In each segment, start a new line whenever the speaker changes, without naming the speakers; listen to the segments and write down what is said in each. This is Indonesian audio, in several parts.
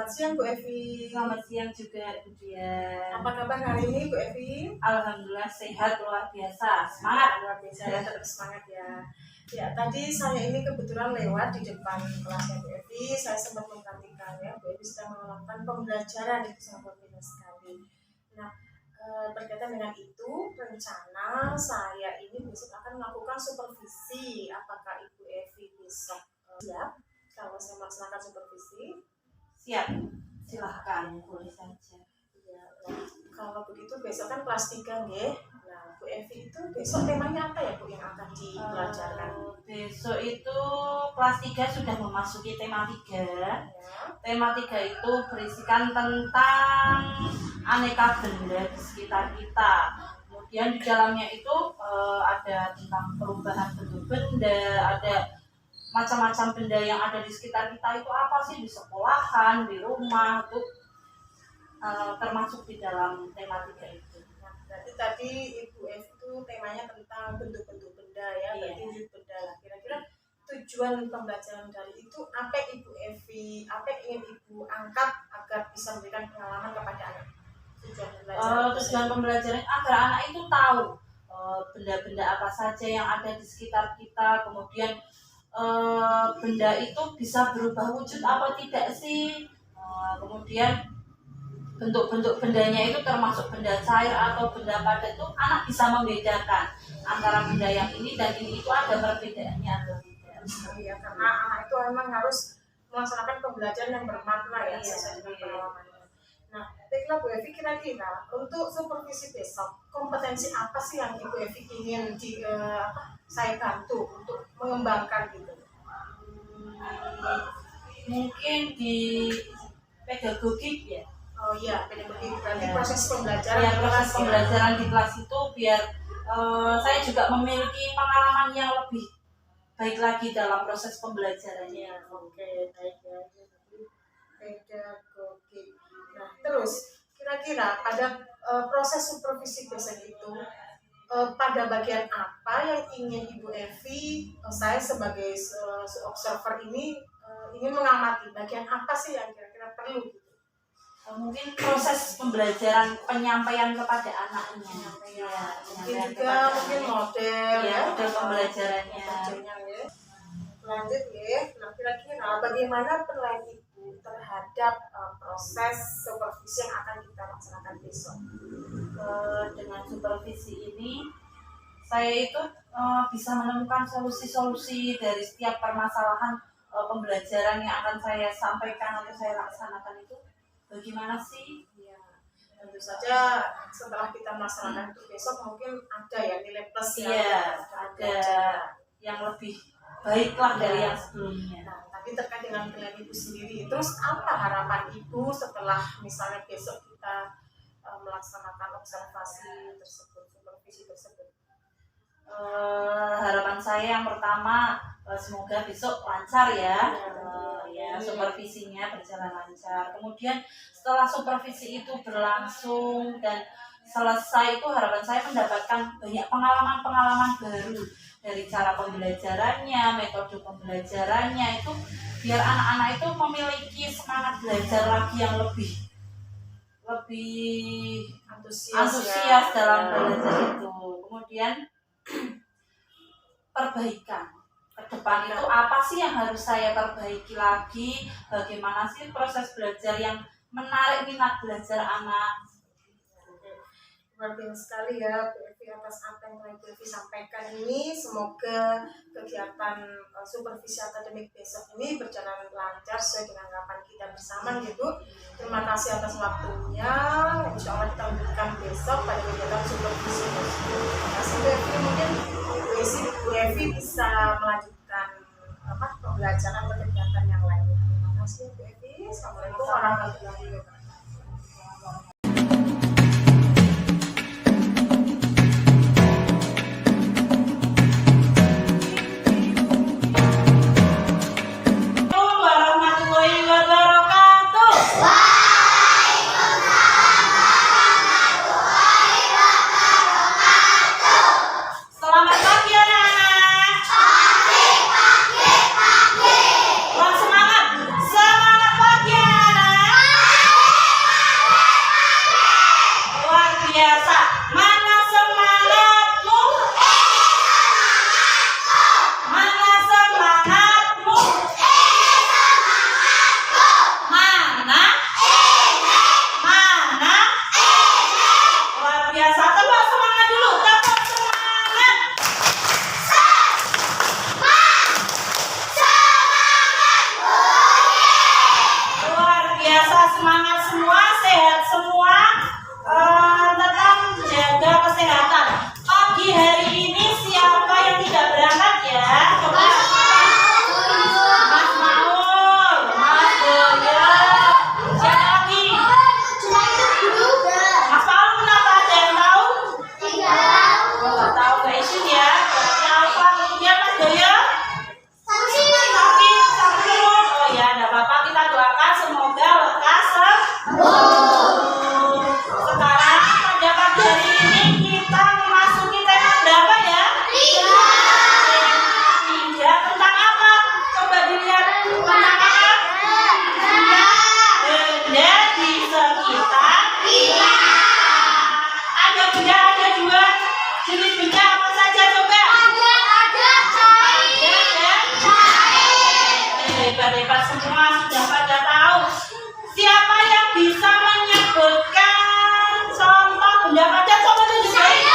siang Bu Evi.
Selamat siang juga Bu Dian.
Apa kabar hari ini Bu Evi?
Alhamdulillah sehat luar biasa. Semangat
luar biasa ya, tetap semangat ya. Ya, tadi saya ini kebetulan lewat di depan kelasnya Bu Evi, saya sempat memperhatikan ya, Bu Evi sedang melakukan pembelajaran, itu sangat berbeda sekali. Nah, berkaitan dengan itu, rencana saya ini besok akan melakukan supervisi. Apakah Ibu Evi besok siap kalau saya melaksanakan supervisi?
Siap, silahkan boleh saja.
Ya, kalau begitu besok kan kelas 3 nggih. Nah, Bu Evi itu besok temanya apa ya Bu yang akan dipelajarkan?
Besok itu kelas 3 sudah memasuki tema 3.
Ya.
Tema 3 itu berisikan tentang aneka benda di sekitar kita. Kemudian di dalamnya itu ada tentang perubahan bentuk benda, ada macam-macam benda yang ada di sekitar kita itu apa sih, di sekolahan, di rumah, itu termasuk di dalam tema 3 itu.
Nah, berarti tadi Ibu Evi itu temanya tentang bentuk-bentuk benda ya, berarti wujud benda lah. Kira-kira tujuan pembelajaran dari itu apa Ibu Evi, apa yang ingin Ibu angkat agar bisa memberikan pengalaman kepada anak?
Tujuan pembelajaran agar anak itu tahu benda-benda apa saja yang ada di sekitar kita, kemudian benda itu bisa berubah wujud apa tidak sih, kemudian bentuk-bentuk bendanya itu termasuk benda cair atau benda padat, itu anak bisa membedakan antara benda yang ini dan ini itu ada perbedaannya atau tidak.
Ya, karena anak itu memang harus melaksanakan pembelajaran yang bermakna ya, sesuai dengan pengalamannya. Nah, baiklah Bu Evi, kira-kira untuk supervisi besok kompetensi apa sih yang Ibu Evi ingin saya bantu untuk mengembangkan gitu?
Mungkin di pedagogik ya.
Oh iya, pedagogik berarti proses pembelajaran.
Ya, proses pembelajaran di kelas itu biar saya juga memiliki pengalaman yang lebih baik lagi dalam proses pembelajarannya.
Oke, baik ya. Pedagogik. Nah, terus kira-kira pada proses supervisi besok itu pada bagian apa yang ingin Ibu Evi, saya sebagai observer ini ingin mengamati bagian apa sih yang kira-kira perlu gitu?
Mungkin proses pembelajaran penyampaian kepada anaknya.
Mungkin juga mungkin model
model pembelajarannya.
Lanjut ya. Nah, kira-kira bagaimana penilaian Ibu terhadap proses supervisi yang akan kita laksanakan besok?
Dengan supervisi ini saya itu bisa menemukan solusi-solusi dari setiap permasalahan pembelajaran yang akan saya sampaikan atau saya laksanakan itu. Bagaimana sih?
Ya, tentu saja setelah kita melaksanakan itu besok mungkin ada ya nilai plus
ya, ada yang lebih baiklah dari yang sebelumnya.
Nah, tapi terkait dengan penilaian Ibu sendiri, terus apa harapan Ibu setelah misalnya besok kita melaksanakan observasi tersebut, supervisi tersebut?
Harapan saya yang pertama semoga besok lancar ya, supervisinya berjalan lancar. Kemudian setelah supervisi itu berlangsung dan selesai, itu harapan saya mendapatkan banyak pengalaman-pengalaman baru dari cara pembelajarannya, metode pembelajarannya, itu biar anak-anak itu memiliki semangat belajar lagi yang lebih antusias dalam belajar itu. Kemudian perbaikan ke depan itu apa sih yang harus saya perbaiki lagi, bagaimana sih proses belajar yang menarik minat belajar anak.
Luar biasa sekali ya Bu Evi atas apa yang telah Bu Evi sampaikan ini. Semoga kegiatan supervisi akademik besok ini berjalan lancar sesuai dengan harapan kita bersama gitu. Terima kasih atas waktunya. Insya Allah kita lanjutkan besok pada kegiatan supervisi. Terima kasih Bu Evi. Mungkin Bu Evi bisa melanjutkan pembelajaran atau kegiatan yang lainnya. Terima kasih Bu Evi. Assalamualaikum warahmatullahi wabarakatuh.
Semangat pagi anak-anak. semangat semua, sehat semua, tetap jaga kesehatan. Pagi hari ini siapa yang tidak berangkat ya? Coba. Mas Maul, Mas Boyo, siapa lagi? Mas Maul kenapa, ada yang tahu? Oh, nggak tahu, nggak izin ya. Siapa? Kemudian Mas Boyo? Sakit. Oh ya, nggak apa-apa, kita doakan semoga lekas sembuh. Sekarang pada pagi hari ini kita memasuki tema berapa ya? 3. Tentang apa? Coba dilihat tentang apa? Benda di sekitar kita. Ada benda, ada 2 jenis benda apa saja coba? Hebat-hebat semua, sudah pada tahu. Siapa yang bisa menyebutkan contoh benda pada? Coba tunjukin.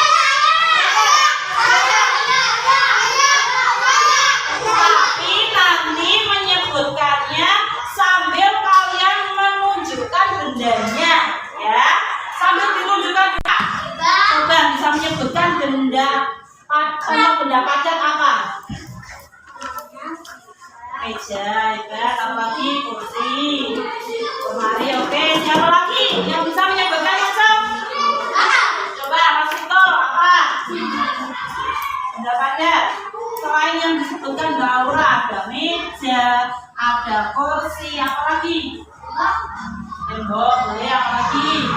Tapi nanti menyebutkannya sambil kalian menunjukkan bendanya, ya. Sambil ditunjukkan. Coba bisa menyebutkan benda, contoh benda padat apa? Meja, hebat. Apa lagi? Kursi, lemari. Oke, siapa lagi yang bisa menyebutkan macam? Coba Mas Vito, apa? Benda padat. Selain yang disebutkan Mbak Aura, ada meja, ada kursi, apa lagi? Tembok, boleh. Apa lagi?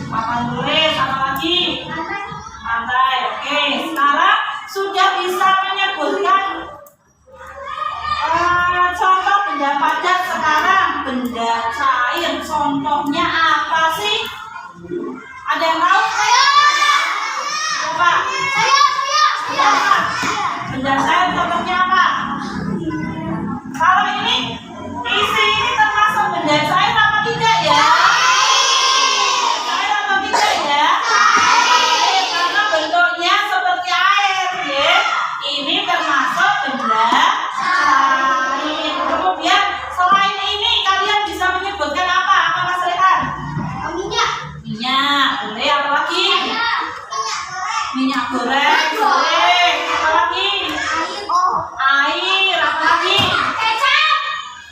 Papan tulis, apa lagi? Lantai. Oke, sekarang sudah bisa menyebutkan contoh benda padat. Sekarang benda cair, contohnya apa sih? Ada yang tahu? Coba. Apa? Benda cair contohnya apa? Kalau ini isi ini termasuk benda cair apa tidak ya? Cair atau tidak ya? Cair, karena bentuknya seperti air ya. Ini termasuk benda cair. Kemudian selain ini kalian bisa menyebutkan apa? Apa Mas Rehan? Minyak. Boleh. Apa lagi? Minyak goreng. Boleh. Apa lagi? Air. Apa lagi?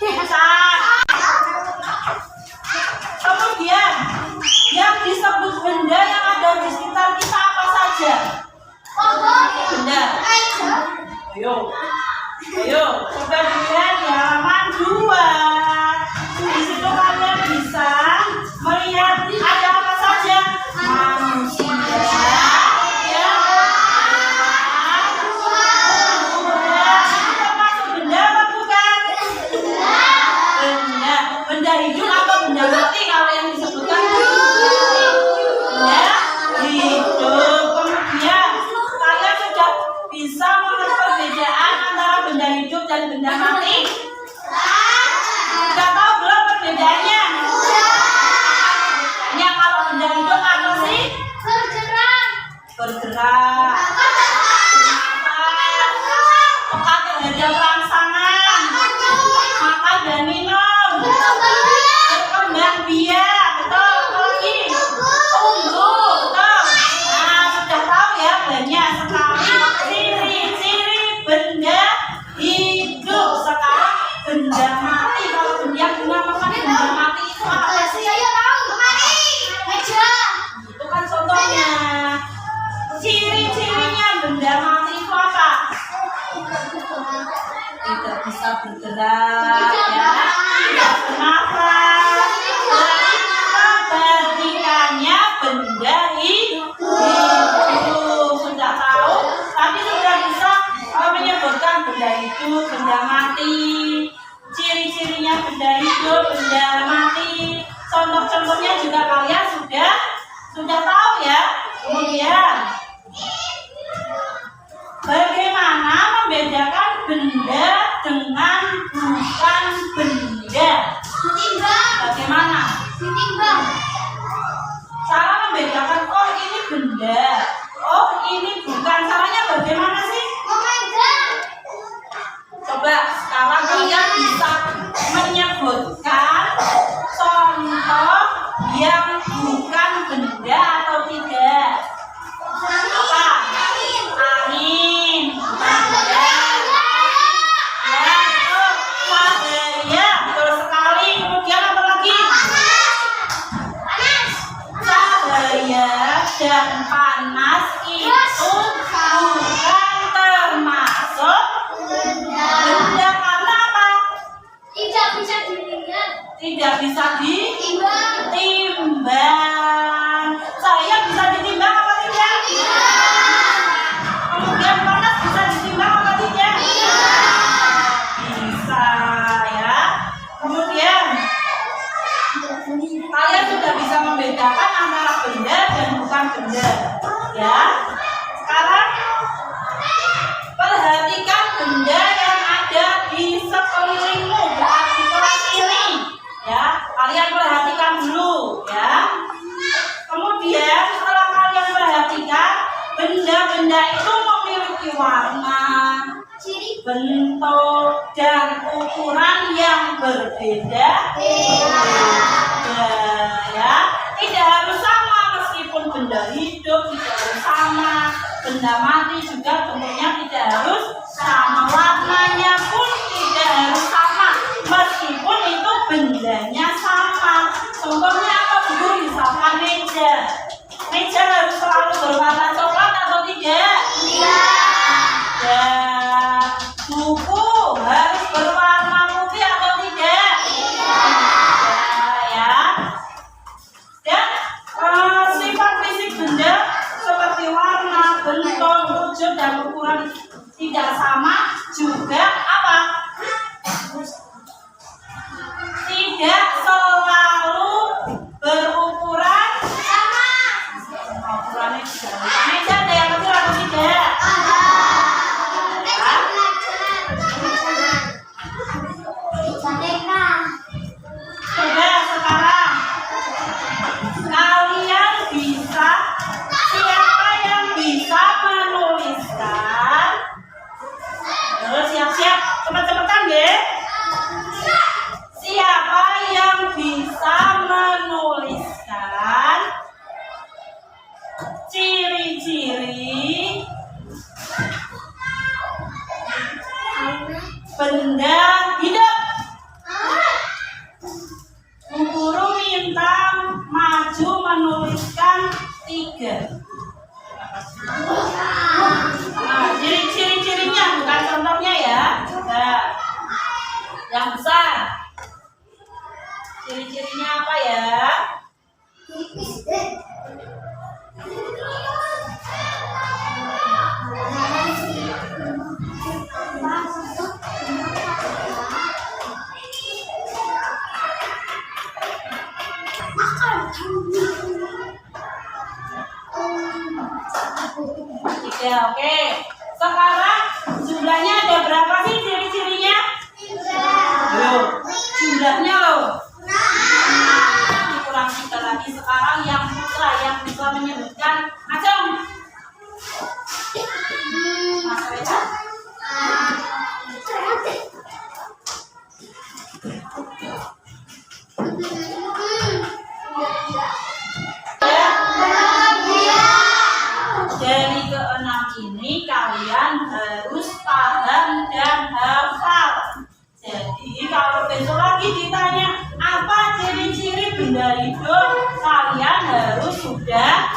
Kecap. Kemudian yang disebut benda yang ada di sekitar kita apa saja? Benda. Ayo, coba dilihat di halaman 2. Di situ kalian bisa melihat ada apa saja. Manusia, ya. Termasuk benda apa bukan? Benda hidup atau benda mati kalau yang disebutkan benda hidup. Kemudian kalian sudah bisa mengenal perbedaan antara benda hidup dan benda mati? Sudah tahu belum perbedaannya? Perbedaannya kalau benda hidup apa sih? Bergerak. Pekat terhadap rangsangan. Makan dan minum. Berkembang biak. Betul. Apa lagi? Tumbuh. Betul. Nah, sudah tahu ya banyak sekali ciri-ciri benda hidup. Sekarang benda mati. Kalau benda yang dinamakan benda mati itu apa sih? Itu kan contohnya. Ciri-cirinya benda mati itu apa? Tidak bisa bergerak, ya. Tidak bernafas. Dan kebalikannya benda hidup. Sudah tahu? Tadi sudah bisa menyebutkan benda hidup, benda mati. Ciri-cirinya benda hidup, benda mati. Contoh-contohnya juga kalian sudah tahu ya. Kemudian bagaimana membedakan benda dengan bukan benda? Bagaimana? Cara membedakan, oh ini benda, oh ini bukan. Caranya bagaimana sih? Coba sekarang kalian bisa menyebutkan contoh Kalian sudah bisa membedakan antara benda dan bukan benda, ya. Sekarang perhatikan benda yang ada di sekelilingmu, di kelas ini, ya. Kalian perhatikan dulu, ya. Kemudian setelah kalian perhatikan, benda-benda itu memiliki warna, bentuk, dan ukuran yang berbeda. Ya, tidak harus sama, meskipun benda hidup tidak harus sama, benda mati juga bentuknya tidak harus sama, warnanya pun tidak harus sama, meskipun itu bendanya sama. Contohnya apa, Bu? Misalkan meja. Meja harus selalu berwarna coklat atau tidak? Ya, buku harus berwarna putih atau tidak? Ya. Dan sifat fisik benda seperti warna, bentuk, wujud, dan ukuran tidak sama juga apa? Tidak selalu berukuran sama. Ukurannya tidak sama. Meja ada yang kecil atau tidak? Sudah, sekarang kalian bisa, siapa yang bisa menuliskan? Terus siap-siap, cepet-cepetan ya. Siapa yang bisa menuliskan ciri-ciri benda hidup? Bu Guru minta maju menuliskan 3. Nah, ciri-cirinya bukan contohnya ya. Nah, yang besar. Ciri-cirinya apa ya? Ya, oke. Sekarang jumlahnya ada berapa sih ciri-cirinya? Loh, jumlahnya loh. Kurang 3 lagi. Sekarang yang putra yang bisa menyebutkan macam. Mas Reza. Dari ke-6 ini kalian harus paham dan hafal. Jadi kalau besok lagi ditanya apa ciri-ciri benda hidup, kalian harus sudah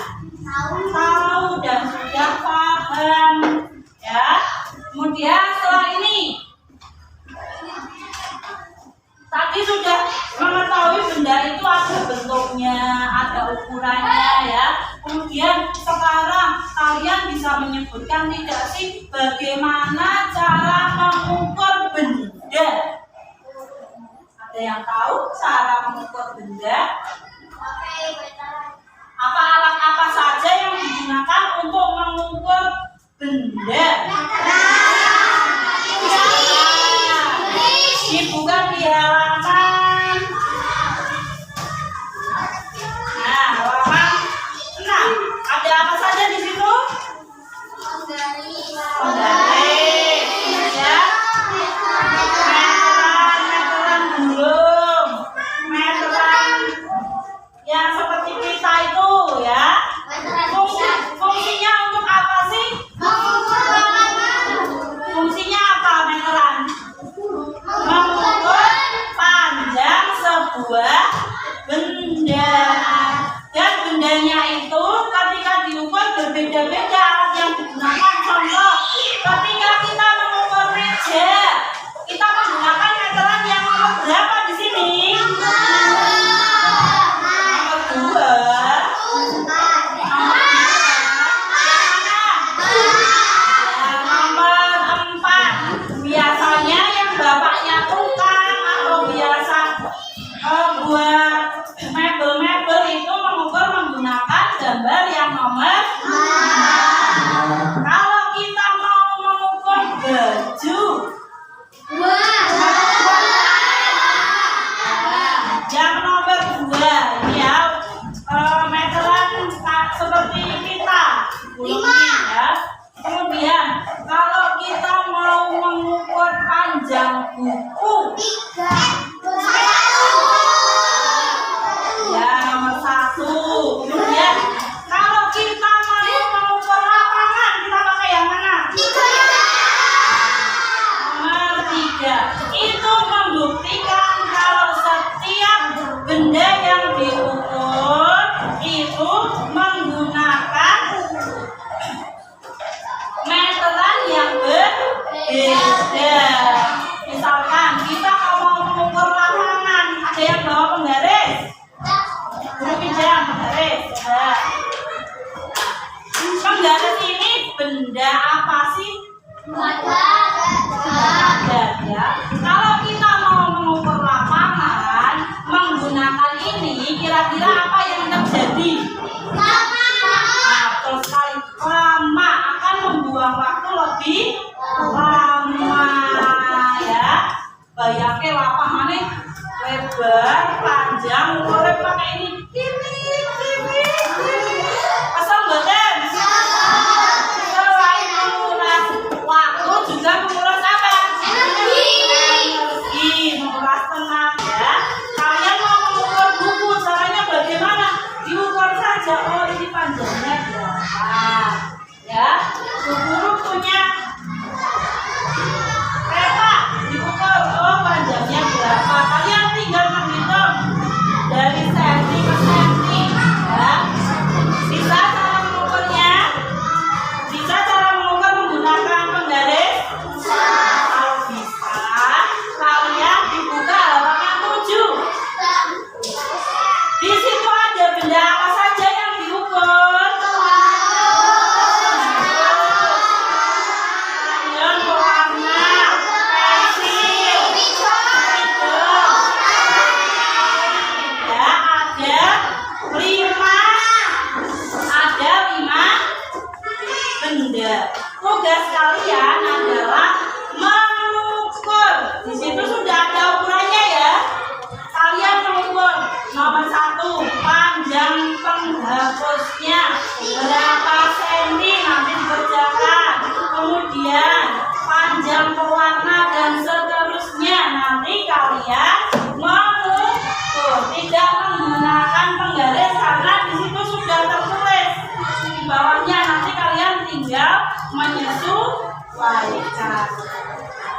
tahu dan sudah paham, ya. Kemudian setelah ini tadi sudah mengetahui benda itu ada bentuknya, ada ukurannya, ya. Kemudian sekarang kalian bisa menyebutkan tidak sih bagaimana cara mengukur benda? Ada yang tahu cara mengukur benda? Apa alat apa saja yang digunakan untuk mengukur benda? Dibuka di halaman. Nah, halaman 6. Ada apa saja di situ? Penggaris, ya. Meteran belum. Meteran yang seperti kita itu, ya. Fungsinya untuk apa sih? Fungsinya apa meteran? Mengukur panjang sebuah benda. Dan bendanya itu ketika diukur berbeda-beda alat yang digunakan. Contoh, ketika kita mengukur meja, kita menggunakan meteran yang nomor berapa di sini? Nomor 2. Nomor 4. Biasanya yang bapaknya tukang atau biasa buat gambar yang nomor 5. Kalau kita mau mengukur baju, yang nomor 2 ini ya, meteran seperti kita 5 ya. Kemudian kalau kita mau mengukur panjang buku, ya nomor 1. Kemudian kalau kita mau mengukur lapangan, kita pakai yang mana? Nomor 3. Itu membuktikan kalau setiap benda yang diukur itu menggunakan meteran yang berbeda. Misalkan kita mau mengukur lapangan, ada yang bawa penggaris? Guru pinjam penggaris. Nah, penggaris ini benda apa sih? Ya. Kalau kita mau mengukur lapangan menggunakan ini, kira-kira apa yang terjadi? Nah, terus sekali lama akan membuang waktu lebih lama ya. Bayangke lapangannya lebar, panjang, mulai pakai ini. Asal mboten? Selain menguras waktu juga menguras apa? Energi, menguras tenaga. Kalian mau mengukur buku, caranya bagaimana? Diukur saja. Oh, ini panjangnya berapa? Ya, guru punya peta, diukur. Oh, panjangnya berapa? Kalian tinggal menghitung dari senti ke senti. Ya, bisa cara mengukurnya? Bisa cara mengukur menggunakan penggaris? Kalau bisa, kalian dibuka halaman 7. Di situ ada benda apa saja yang diukur? Crayon pewarna, pensil, ya, ada 5 benda. Tugas kalian adalah mengukur. Di situ sudah ada ukurannya ya. Kalian mengukur nomor 1, panjang penghapusnya berapa senti, nanti dikerjakan. Kemudian panjang pewarna dan seterusnya, nanti kalian mengukur. Tidak menggunakan penggaris karena di situ sudah tertulis di bawahnya. Nanti kalian tinggal menyesuaikan.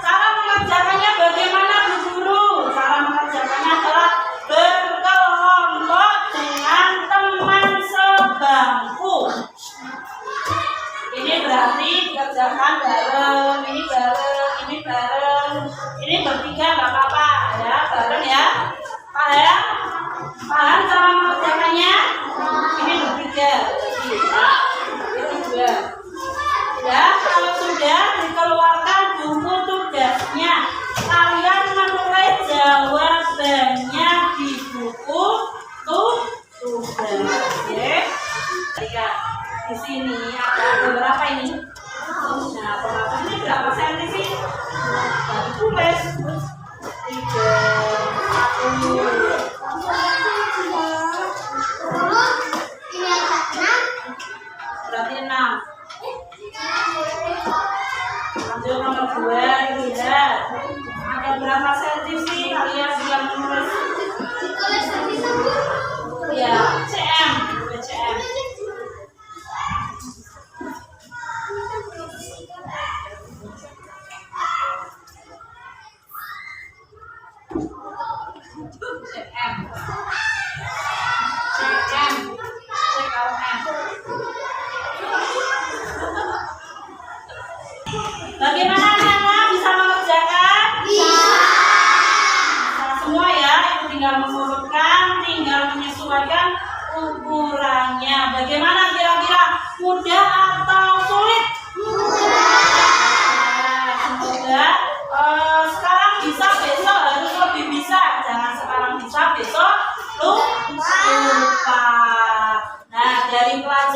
Cara mengerjakannya bagaimana, Bu Guru? Cara mengerjakannya adalah berkelompok dengan teman sebangku. Ini berarti dikerjakan bareng, ini bareng, ini bareng. Ini bertiga nggak apa-apa ya, bareng ya. Paham? Paham cara mengerjakannya? Ini bertiga, jadi ya, ini 2. Ya, kalau sudah dikeluarkan buku tugasnya, kalian menulis jawabannya di buku tugas. Oke? Ya, di sini ada beberapa ini. Nah, penghapus ini berapa senti sih? Nah, tulis 3, 1. Berarti 6. Lanjut nomor 2, lihat. Ada berapa senti sih kalian yang menulis? Ya, cm. cm. Bagaimana anak-anak, bisa mengerjakan? Bisa. Bisa semua ya, itu tinggal mengurutkan, tinggal menyesuaikan ukurannya. Bagaimana kira-kira, mudah atau sulit? Mudah. Semoga sekarang bisa, besok harus lebih bisa. Jangan sekarang bisa, besok lupa. Nah, dari kelas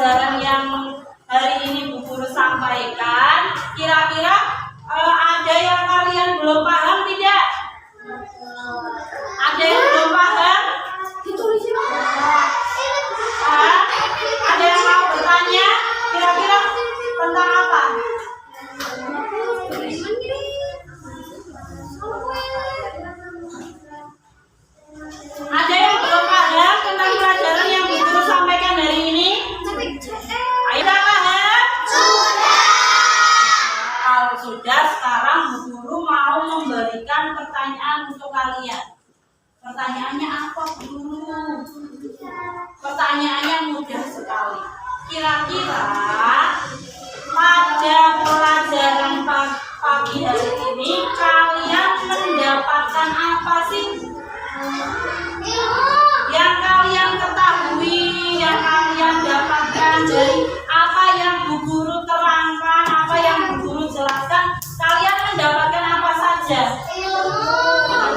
Kira-kira pada pelajaran pagi hari ini kalian mendapatkan apa sih? Yang kalian ketahui, yang kalian dapatkan dari apa yang Bu Guru terangkan, apa yang Bu Guru jelaskan, kalian mendapatkan apa saja?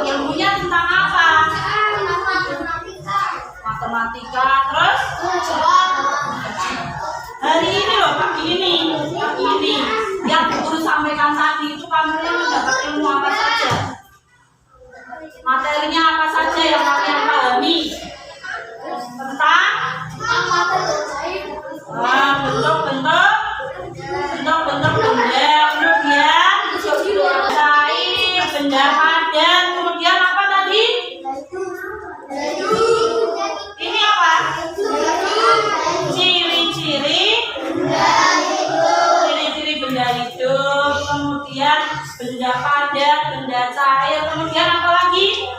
Ilmunya tentang apa? Matematika, terus hari ini loh, pagi ini yang Bu Guru sampaikan tadi itu kalian mendapat ilmu apa saja? Materinya apa saja yang kalian pahami tentang bentuk-bentuk benda, kemudian cair, benda padat, kemudian apa tadi? Ini apa? Ciri-ciri benda hidup, kemudian benda padat, benda cair, kemudian apa lagi?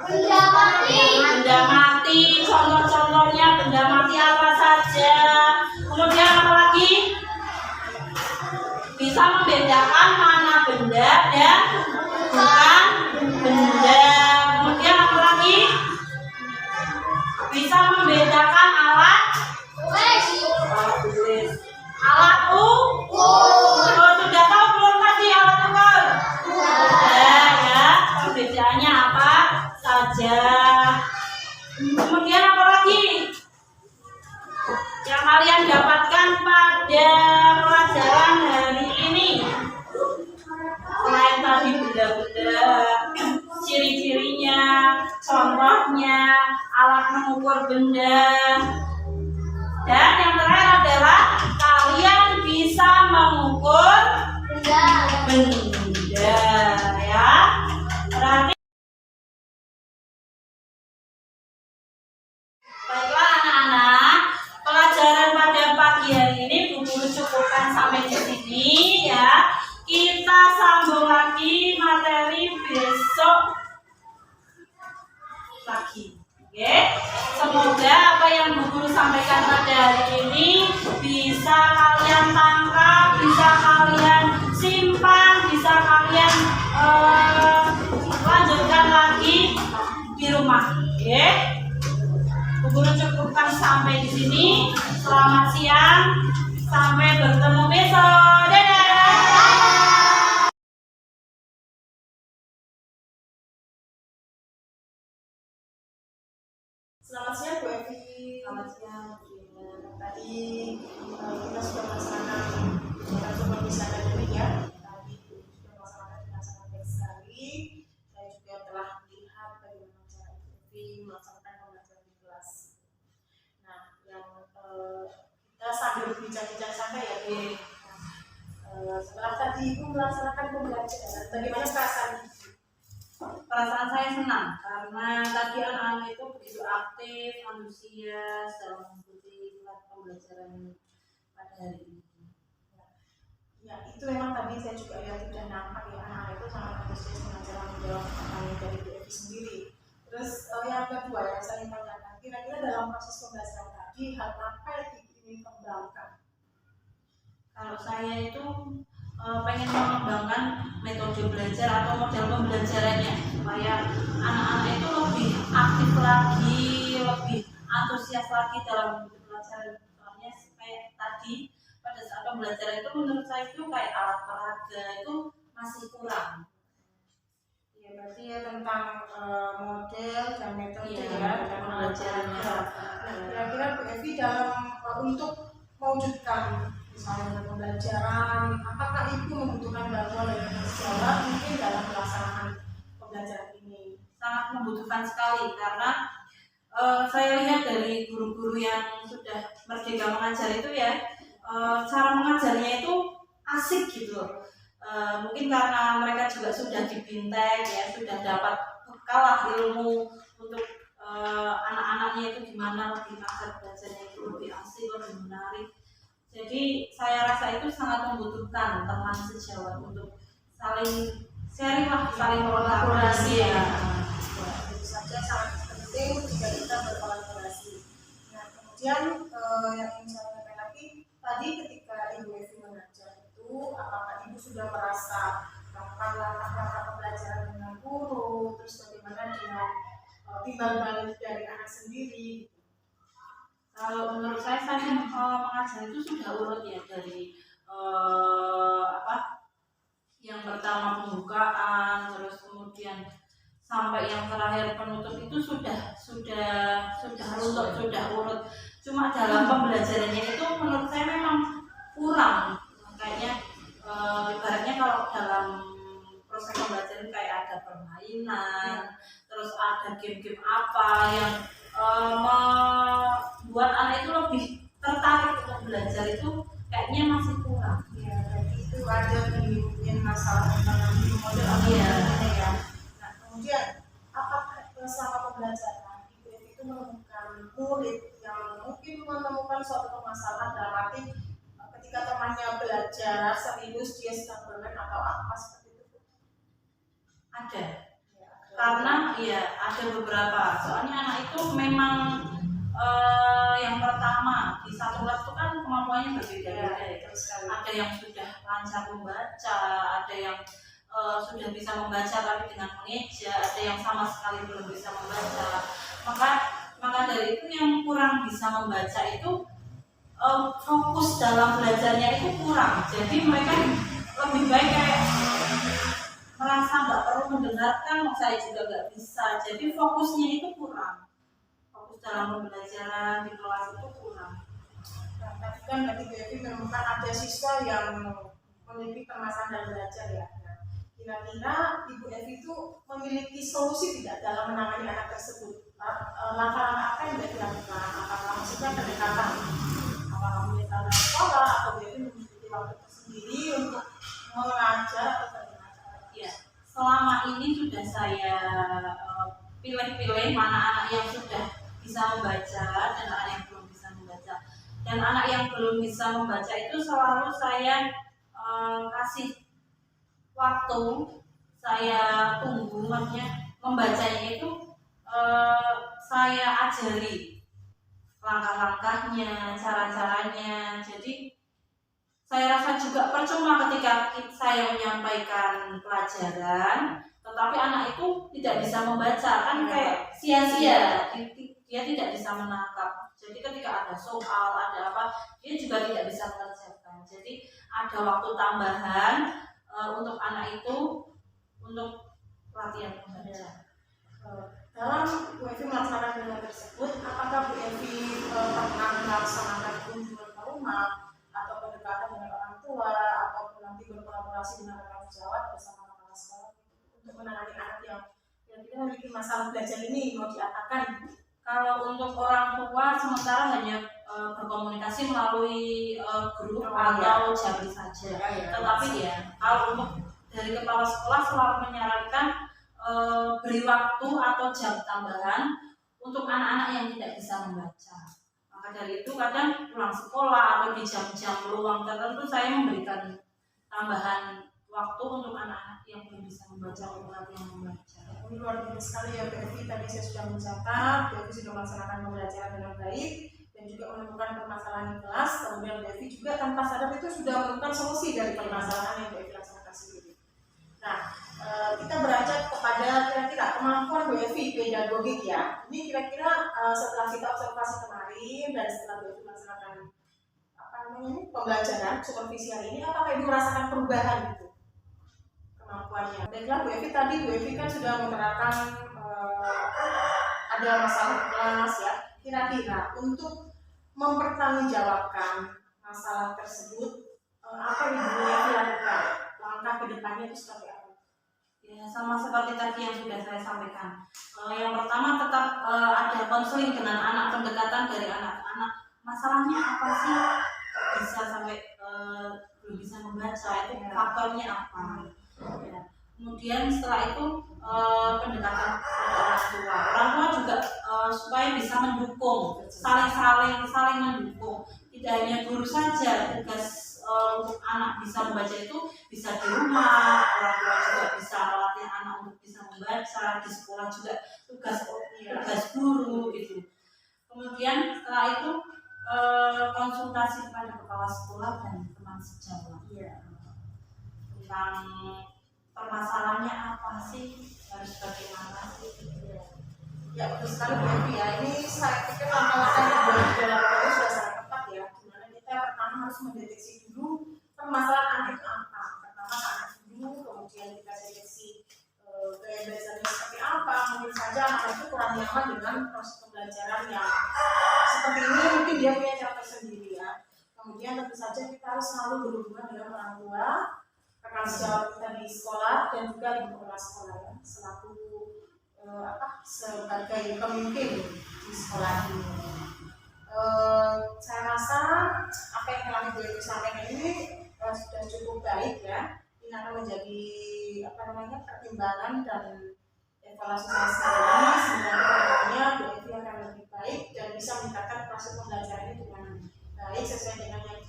Benda mati, contoh-contohnya benda mati apa saja? Kemudian apa lagi? Bisa membedakan mana benda dan bukan benda. Kemudian apa lagi? Bisa membedakan alat ukur. Sudah tahu belum tadi alat ukur? Sudah ya. Perbedaannya apa saja? Kemudian apa lagi yang kalian dapatkan pada pelajaran hari ini? Selain tadi benda-benda, ciri-cirinya, contohnya, alat mengukur benda, dan yang terakhir adalah kalian bisa mengukur benda ya. Berarti baiklah anak-anak, pelajaran pada pagi hari ini Bu Guru cukupkan sampai di sini ya. Kita sambung lagi materi besok lagi. Oke. Semoga apa yang Bu Guru sampaikan pada hari ini bisa kalian tangkap, bisa kalian simpan, bisa kalian lanjutkan lagi di rumah. Oke. Bu Guru cukupkan sampai di sini. Selamat siang. Sampai bertemu besok. Dadah.
Selamat siang Bu Evi.
Selamat siang.
Tadi kita sudah melaksanakan supervisi akademik ya. Tadi sudah melaksanakan dengan sangat baik sekali. Saya juga telah melihat bagaimana cara Bu Evi melaksanakan pembelajaran di kelas. Nah, yang kita sambil bincang-bincang santai ya Bu. Setelah tadi Ibu melaksanakan pembelajaran, bagaimana perasaan Ibu?
Perasaan saya senang karena tadi anak-anak itu begitu aktif, antusias dalam mengikuti pembelajaran pada hari ini.
Ya, itu memang tadi saya juga lihat sudah nampak ya, anak-anak itu sangat antusias dengan cara menjawab pertanyaan dari Bu Evi sendiri. Terus yang kedua yang saya ingin tanyakan, kira-kira dalam proses pembelajaran tadi hal apa yang ingin kembangkan?
Kalau saya itu pengen mengembangkan metode belajar atau model pembelajarannya supaya anak-anak itu lebih aktif lagi, lebih antusias lagi dalam mengikuti pelajaran. Soalnya kayak tadi pada saat pembelajaran itu menurut saya itu kayak alat peraga itu masih kurang.
Ya berarti ya tentang model dan metode
Iya,
ya dan
pembelajarannya.
Kira-kira Bu Evi dalam untuk mewujudkan misalnya pembelajaran, apakah Ibu membutuhkan bantuan dari sejawat mungkin dalam pelaksanaan pembelajaran ini?
Sangat membutuhkan sekali karena saya lihat dari guru-guru yang sudah merdeka mengajar itu ya, cara mengajarnya itu asik gitu loh. Mungkin karena mereka juga sudah dibintek ya, sudah dapat bekal lah ilmu untuk anak-anaknya itu gimana lebih agar belajarnya itu lebih asik, lebih menarik. Jadi saya rasa itu sangat membutuhkan teman sejawat untuk saling sharing lah, saling kolaborasi ya.
Tentu saja sangat penting jika kita berkolaborasi. Nah, Kemudian yang ingin saya tanyakan lagi, tadi ketika Ibu Evi mengajar itu, apakah Ibu sudah merasa langkah-langkah pembelajaran dengan guru, terus bagaimana dengan timbal balik dari anak sendiri?
Kalau menurut saya mengajar itu sudah urut ya, dari yang pertama pembukaan, terus kemudian sampai yang terakhir penutup itu sudah urut. Cuma dalam pembelajarannya itu menurut saya memang kurang. Kayaknya ibaratnya kalau dalam proses pembelajaran kayak ada permainan, terus ada game-game apa yang membuat anak itu lebih tertarik untuk belajar, itu kayaknya masih kurang.
Ya, jadi itu ada di mungkin masalah tentang model atau ya. Nah, kemudian apakah selama pembelajaran Ibu itu menemukan murid yang mungkin menemukan suatu permasalahan dalam arti ketika temannya belajar serius dia sedang bermain atau apa seperti itu?
Ada. Karena ya ada beberapa, soalnya anak itu memang yang pertama di satu kelas itu kan kemampuannya berbeda-beda ya. Ada yang sudah lancar membaca, ada yang sudah bisa membaca tapi dengan mengeja, ada yang sama sekali belum bisa membaca. Maka dari itu yang kurang bisa membaca itu fokus dalam belajarnya itu kurang. Jadi mereka lebih baik kayak merasa nggak perlu mendengarkan, saya juga nggak bisa. Jadi fokusnya itu kurang. Fokus dalam pembelajaran di kelas itu kurang.
Nah, tadi kan dari Bu Evi menemukan ada siswa yang memiliki permasalahan dalam belajar ya. Nah, kira-kira Ibu Evi itu memiliki solusi tidak dalam menangani anak tersebut? Langkah-langkah apa yang sudah dilakukan? Apakah maksudnya pendekatan? Apakah pendekatan dari sekolah atau Bu Evi memiliki waktu tersendiri untuk mengajar atau bagaimana?
Ya, selama ini sudah saya pilih-pilih mana anak yang sudah bisa membaca dan anak yang belum bisa membaca. Dan anak yang belum bisa membaca itu selalu saya kasih waktu, saya tunggu, maksudnya membacanya itu saya ajari langkah-langkahnya, cara-caranya. Jadi saya rasa juga percuma ketika saya menyampaikan pelajaran, tetapi anak itu tidak bisa membaca, kan kayak sia-sia, dia tidak bisa menangkap. Jadi ketika ada soal, ada apa, dia juga tidak bisa mengerjakan. Jadi ada waktu tambahan untuk anak itu untuk latihan membaca.
Dalam Bu Evi melaksanakan dengan tersebut, apakah Bu Evi pernah melaksanakan kunjungan ke rumah atau pendekatan dengan orang tua ataupun nanti berkolaborasi dengan orang sejawat bersama kepala sekolah untuk menangani anak yang kira-kira memiliki masalah belajar ini mau diapakan?
Kalau untuk orang tua sementara hanya berkomunikasi melalui grup atau jabri saja. Tetapi ya kalau untuk dari kepala sekolah selalu menyarankan beri waktu atau jam tambahan untuk anak-anak yang tidak bisa membaca. Maka dari itu kadang pulang sekolah atau di jam-jam luang tertentu saya memberikan tambahan waktu untuk anak-anak yang belum bisa membaca untuk latihan membaca.
Ini luar biasa sekali ya Bu Evi. Tadi saya sudah mencatat, Bu Evi sudah melaksanakan pembelajaran dengan baik dan juga menemukan permasalahan di kelas. Kemudian Bu Evi juga tanpa sadar itu sudah menemukan solusi dari permasalahan yang Bu Evi laksanakan sendiri. Nah, kita beranjak kepada kira-kira kemampuan Bu Evi pedagogik ya. Ini kira-kira setelah kita observasi kemarin dan setelah Bu Evi melaksanakan pembelajaran supervisi hari ini, apakah Ibu merasakan perubahan gitu kemampuannya? Baiklah Bu Evi, tadi Bu Evi kan sudah menerapkan ada masalah kelas ya. Kira-kira untuk mempertanggungjawabkan masalah tersebut, apa yang Bu Evi lakukan? Langkah ke depannya itu seperti apa?
Ya, sama seperti tadi yang sudah saya sampaikan. Yang pertama tetap ada konseling dengan anak, pendekatan dari anak-anak. Masalahnya apa sih bisa sampai belum bisa membaca, itu faktornya apa? Ya. Kemudian setelah itu pendekatan orang tua. Orang tua juga supaya bisa mendukung, saling mendukung. Tidak hanya guru saja, tugas untuk anak bisa membaca itu bisa di rumah, orang tua juga bisa melatih anak untuk bisa membaca, di sekolah juga tugas guru gitu. Kemudian setelah itu konsultasi kepada kepala sekolah dan teman sejawat.
Iya.
Tentang permasalahannya apa sih, harus bagaimana sih?
Ya betul sekali Bu Evi ya. Ini saya pikir langkah-langkah yang dilakukan ini sudah sangat tepat ya. Dimana kita pertama harus mendeteksi dulu permasalahan anak itu apa. Pertama anak dulu, kemudian kita deteksi gaya belajarnya seperti apa. Mungkin saja anak itu kurang nyaman dengan proses pembelajaran yang seperti ini, mungkin dia punya cara tersendiri ya. Kemudian tentu saja kita harus selalu berhubungan dengan orang tua, rekan sejawat kita di sekolah, dan juga ibu kepala sekolah ya, selaku sebagai pemimpin di sekolah ini. Saya rasa apa yang telah Ibu Evi sampaikan ini sudah cukup baik ya. Ini akan menjadi pertimbangan dan evaluasi saya sekali. Semoga kedepannya Bu Evi akan lebih baik dan bisa meningkatkan proses pembelajaran ini dengan baik sesuai dengan yang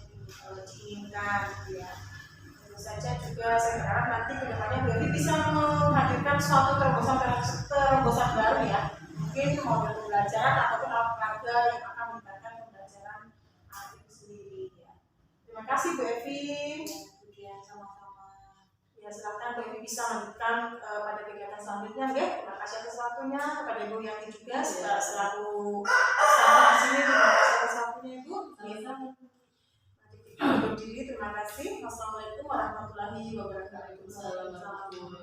diinginkan ya. Tentu saja juga saya berharap nanti kedepannya Bu Evi bisa menghadirkan suatu terobosan baru ya, mungkin model pembelajaran ataupun alat peraga yang akan meningkatkan pembelajaran anak itu sendiri ya. Terima kasih Bu Evi.
Kemudian sama-sama.
Ya silakan Bu Evi bisa melanjutkan pada kegiatan selanjutnya ya. Terima kasih atas waktunya, kepada Ibu Yanti juga selaku staff di sini. Terima kasih atas waktunya Ibu. Berdiri, terima kasih. Wassalamualaikum warahmatullahi wabarakatuh.